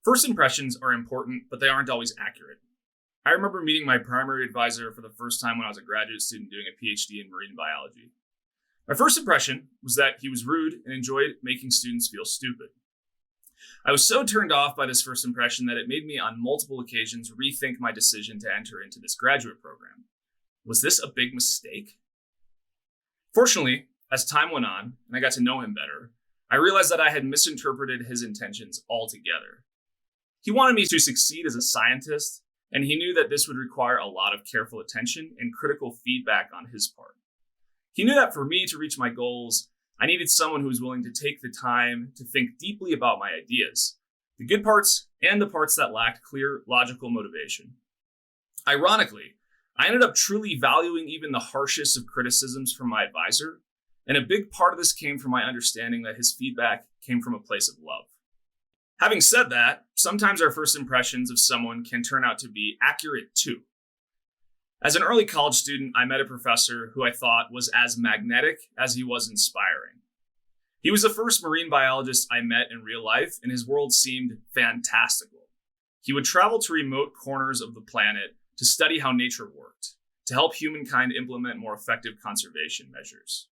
First impressions are important, but they aren't always accurate. I remember meeting my primary advisor for the first time when I was a graduate student doing a PhD in marine biology. My first impression was that he was rude and enjoyed making students feel stupid. I was so turned off by this first impression that it made me on multiple occasions rethink my decision to enter into this graduate program. Was this a big mistake? Fortunately, as time went on and I got to know him better, I realized that I had misinterpreted his intentions altogether. He wanted me to succeed as a scientist, and he knew that this would require a lot of careful attention and critical feedback on his part. He knew that for me to reach my goals, I needed someone who was willing to take the time to think deeply about my ideas, the good parts and the parts that lacked clear, logical motivation. Ironically, I ended up truly valuing even the harshest of criticisms from my advisor, and a big part of this came from my understanding that his feedback came from a place of love. Having said that, sometimes our first impressions of someone can turn out to be accurate too. As an early college student, I met a professor who I thought was as magnetic as he was inspiring. He was the first marine biologist I met in real life, and his world seemed fantastical. He would travel to remote corners of the planet to study how nature worked, to help humankind implement more effective conservation measures.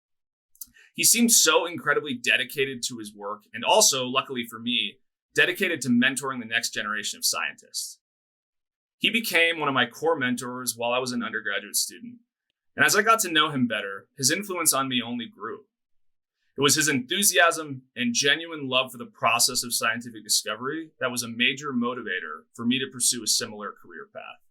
He seemed so incredibly dedicated to his work, and also, luckily for me, dedicated to mentoring the next generation of scientists. He became one of my core mentors while I was an undergraduate student, and as I got to know him better, his influence on me only grew. It was his enthusiasm and genuine love for the process of scientific discovery that was a major motivator for me to pursue a similar career path.